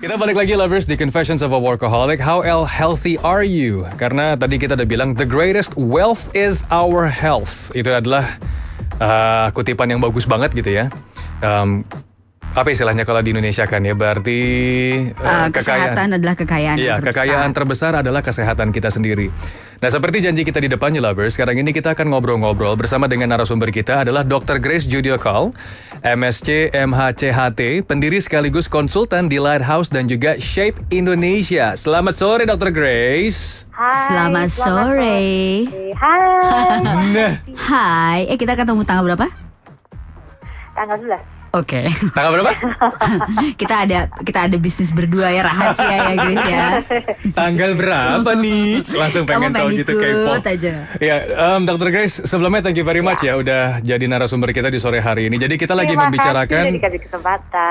Kita balik lagi lovers di Confessions of a Workaholic. How healthy are you? Karena tadi kita udah bilang the greatest wealth is our health. Itu adalah kutipan yang bagus banget gitu ya. Apa istilahnya kalau di Indonesia kan ya, berarti kesehatan adalah kekayaan. Iya, kekayaan terbesar adalah kesehatan kita sendiri. Nah, seperti janji kita di depannya lovers, sekarang ini kita akan ngobrol-ngobrol bersama dengan narasumber kita adalah Dr. Grace Judiokal, MSc, MHCHT, pendiri sekaligus konsultan di Lighthouse dan juga Shape Indonesia. Selamat sore Dr. Grace. Hai. Selamat sore. Nah. Hai. Kita ketemu tanggal berapa? Tanggal 11. Oke. Tanggal berapa? kita ada bisnis berdua ya, rahasia ya Grace ya. Tanggal berapa nih? Langsung pengen tahu gitu, kepo aja. Ya, Dr. Grace, sebelumnya thank you very much ya udah jadi narasumber kita di sore hari ini. Jadi kita lagi membicarakan.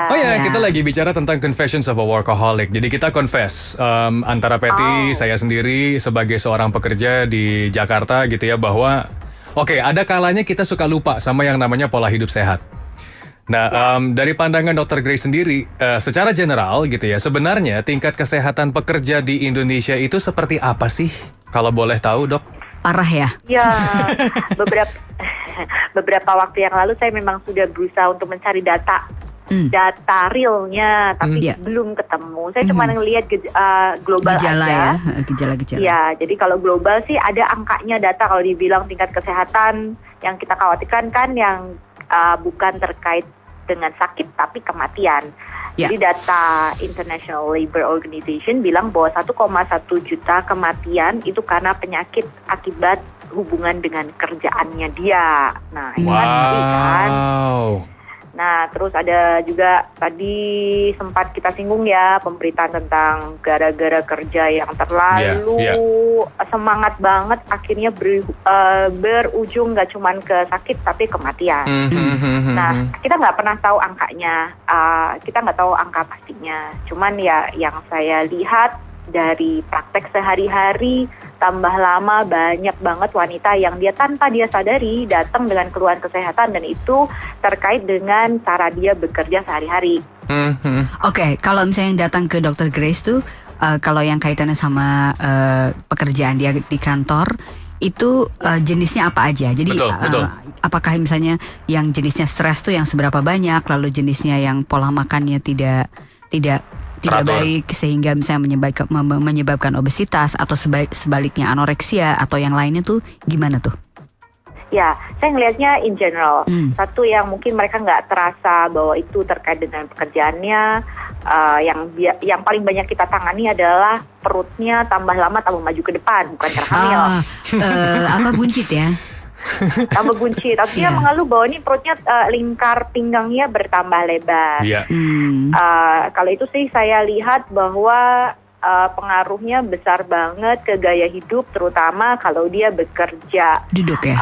Oh ya, kita lagi bicara tentang Confessions of a Workaholic. Jadi kita confess antara Patty, saya sendiri sebagai seorang pekerja di Jakarta gitu ya, bahwa ada kalanya kita suka lupa sama yang namanya pola hidup sehat. Nah, dari pandangan Dr. Grace sendiri, secara general gitu ya, sebenarnya tingkat kesehatan pekerja di Indonesia itu seperti apa sih? Kalau boleh tahu, Dok? Parah ya? Ya, beberapa waktu yang lalu saya memang sudah berusaha untuk mencari data realnya, tapi belum ketemu. Saya cuma ngelihat global gejala aja. Gejala-gejala. Ya, jadi kalau global sih ada angkanya data kalau dibilang tingkat kesehatan yang kita khawatirkan kan yang bukan terkait dengan sakit tapi kematian. Jadi data International Labour Organization bilang bahwa 1,1 juta kematian itu karena penyakit akibat hubungan dengan kerjaannya dia. Nah, ini kan. Nah, terus ada juga tadi sempat kita singgung ya pemberitaan tentang gara-gara kerja yang terlalu semangat banget akhirnya berujung nggak cuma ke sakit tapi kematian. Nah, kita nggak pernah tahu angkanya, kita nggak tahu angka pastinya. Cuman ya yang saya lihat dari praktek sehari-hari, tambah lama banyak banget wanita yang tanpa dia sadari datang dengan keluhan kesehatan dan itu terkait dengan cara dia bekerja sehari-hari. Oke, kalau misalnya yang datang ke Dr. Grace tuh, kalau yang kaitannya sama pekerjaan dia di kantor, itu jenisnya apa aja? Jadi betul. Apakah misalnya yang jenisnya stres tuh yang seberapa banyak, lalu jenisnya yang pola makannya tidak baik sehingga misalnya menyebabkan obesitas atau sebaliknya anoreksia atau yang lainnya tuh gimana tuh? Ya, saya ngelihatnya in general. Satu yang mungkin mereka nggak terasa bahwa itu terkait dengan pekerjaannya. Yang paling banyak kita tangani adalah perutnya tambah lama tambah maju ke depan, bukan karena hamil. Apa buncit ya? Tambah buncit, tapi dia mengeluh bahwa ini perutnya lingkar pinggangnya bertambah lebar. Kalau itu sih saya lihat bahwa pengaruhnya besar banget ke gaya hidup, terutama kalau dia bekerja. Duduk ya?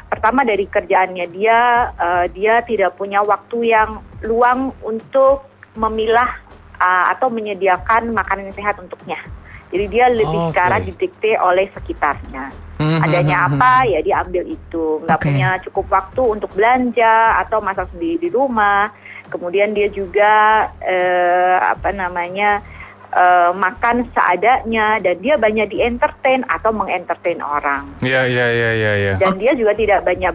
Pertama dari kerjaannya dia tidak punya waktu yang luang untuk memilah atau menyediakan makanan sehat untuknya. Jadi dia lebih sekarang didikte oleh sekitarnya. Adanya apa ya dia ambil itu. Nggak punya cukup waktu untuk belanja atau masak sendiri di rumah. Kemudian dia juga makan seadanya dan dia banyak di-entertain atau meng-entertain orang. Iya. Dan dia juga tidak banyak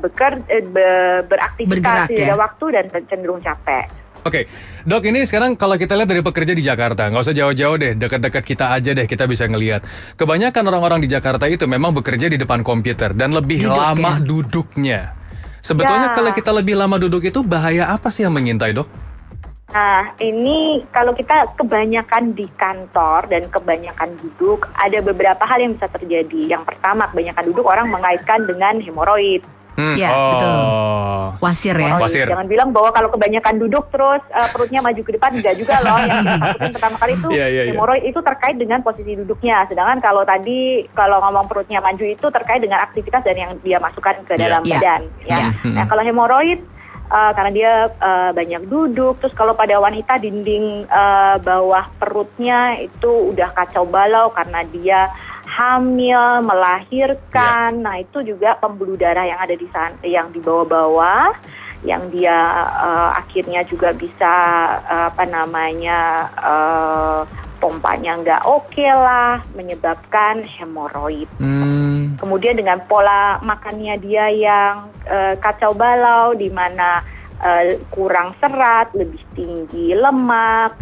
beraktivitas, tidak ada waktu dan cenderung capek. Oke, Dok, ini sekarang kalau kita lihat dari pekerja di Jakarta, nggak usah jauh-jauh deh, dekat-dekat kita aja deh, kita bisa ngelihat. Kebanyakan orang-orang di Jakarta itu memang bekerja di depan komputer dan lebih lama duduknya. Sebetulnya kalau kita lebih lama duduk itu bahaya apa sih yang mengintai, Dok? Nah, ini kalau kita kebanyakan di kantor dan kebanyakan duduk, ada beberapa hal yang bisa terjadi. Yang pertama, kebanyakan duduk orang mengaitkan dengan hemoroid. Betul. Wasir ya. Jangan bilang bahwa kalau kebanyakan duduk terus perutnya maju ke depan, enggak juga loh. Yang kita takutin pertama kali itu hemoroid itu terkait dengan posisi duduknya. Sedangkan kalau ngomong perutnya maju itu terkait dengan aktivitas dan yang dia masukkan ke dalam badan. Nah, kalau hemoroid karena dia banyak duduk, terus kalau pada wanita dinding bawah perutnya itu udah kacau balau karena dia hamil, melahirkan. Nah, itu juga pembuluh darah yang ada di sana, yang di bawah-bawah yang dia akhirnya juga bisa pompanya nggak oke lah, menyebabkan hemoroid. Kemudian dengan pola makannya dia yang kacau balau, di mana kurang serat, lebih tinggi lemak,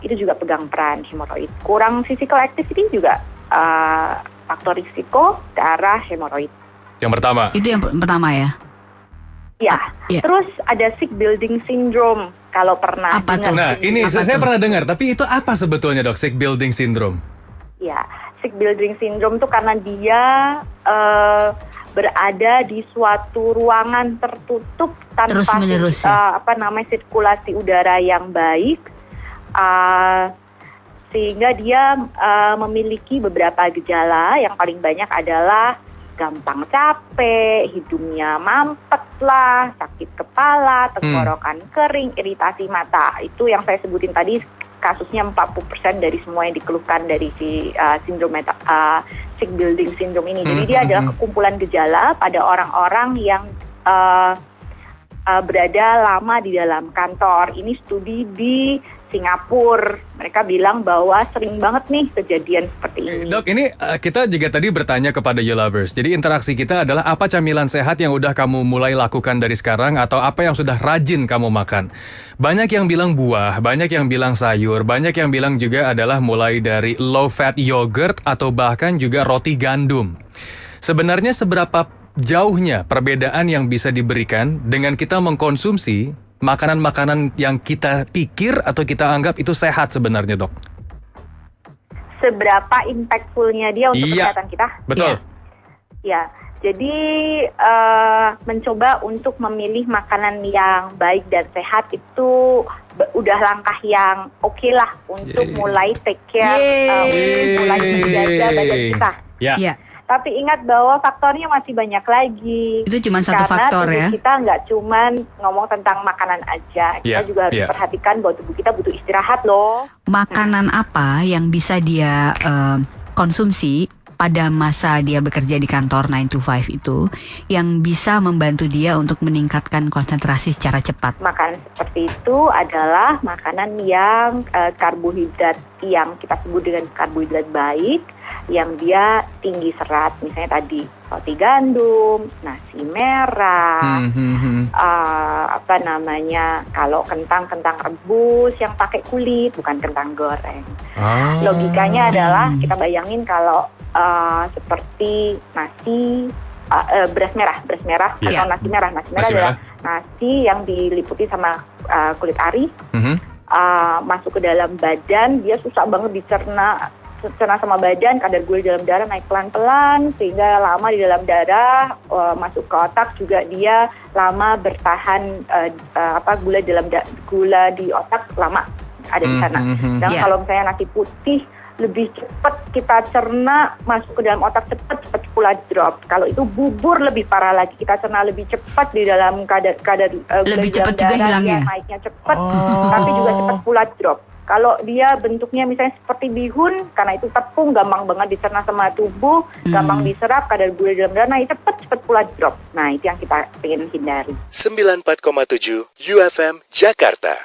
itu juga pegang peran hemoroid. Kurang physical activity juga faktor risiko ke arah hemoroid. Yang pertama. Itu yang pertama ya? Ya. Terus ada sick building syndrome. Kalau pernah dengar. Nah, ini saya pernah dengar, tapi itu apa sebetulnya, Dok, sick building syndrome? Ya, sick building syndrome itu karena dia berada di suatu ruangan tertutup tanpa sirkulasi udara yang baik, sehingga dia memiliki beberapa gejala. Yang paling banyak adalah gampang capek, hidungnya mampet lah, sakit kepala, tenggorokan kering, iritasi mata. Itu yang saya sebutin tadi, kasusnya 40% dari semua yang dikeluhkan dari si sick building syndrome ini. Jadi dia adalah kekumpulan gejala pada orang-orang yang berada lama di dalam kantor. Ini studi di Singapura, mereka bilang bahwa sering banget nih kejadian seperti ini. Dok, ini kita juga tadi bertanya kepada You Lovers. Jadi interaksi kita adalah apa camilan sehat yang udah kamu mulai lakukan dari sekarang, atau apa yang sudah rajin kamu makan. Banyak yang bilang buah, banyak yang bilang sayur, banyak yang bilang juga adalah mulai dari low fat yogurt atau bahkan juga roti gandum. Sebenarnya seberapa jauhnya perbedaan yang bisa diberikan dengan kita mengkonsumsi makanan-makanan yang kita pikir atau kita anggap itu sehat sebenarnya, Dok? Seberapa impactfulnya dia untuk kesehatan kita? Betul. Ya, jadi mencoba untuk memilih makanan yang baik dan sehat itu udah langkah yang oke lah untuk mulai take care, mulai menjaga badan kita. Tapi ingat bahwa faktornya masih banyak lagi. Itu cuma satu faktor ya. Karena tubuh kita nggak cuma ngomong tentang makanan aja. Kita juga harus perhatikan bahwa tubuh kita butuh istirahat loh. Makanan apa yang bisa dia konsumsi pada masa dia bekerja di kantor 9 to 5 itu, yang bisa membantu dia untuk meningkatkan konsentrasi secara cepat? Makanan seperti itu adalah makanan yang karbohidrat yang kita sebut dengan karbohidrat baik, yang dia tinggi serat, misalnya tadi roti gandum, nasi merah, kalau kentang rebus yang pakai kulit, bukan kentang goreng. Logikanya adalah kita bayangin kalau seperti nasi beras merah atau nasi merah adalah nasi yang diliputi sama kulit ari, masuk ke dalam badan, dia susah banget dicerna sama badan, kadar gula di dalam darah naik pelan-pelan sehingga lama di dalam darah, masuk ke otak juga dia lama bertahan, gula di otak lama ada di sana. Dan kalau misalnya nasi putih lebih cepat kita cerna, masuk ke dalam otak cepat pula drop. Kalau itu bubur lebih parah lagi, kita cerna lebih cepat di dalam kadar gula lebih di dalam cepat juga darah, hilangnya. Naiknya cepat, tapi juga cepat pula drop. Kalau dia bentuknya misalnya seperti bihun, karena itu tepung, gampang banget dicerna sama tubuh, gampang diserap, kadar gula di dalam darah, nah cepat pula drop. Nah itu yang kita ingin hindari. 94,7 UFM Jakarta.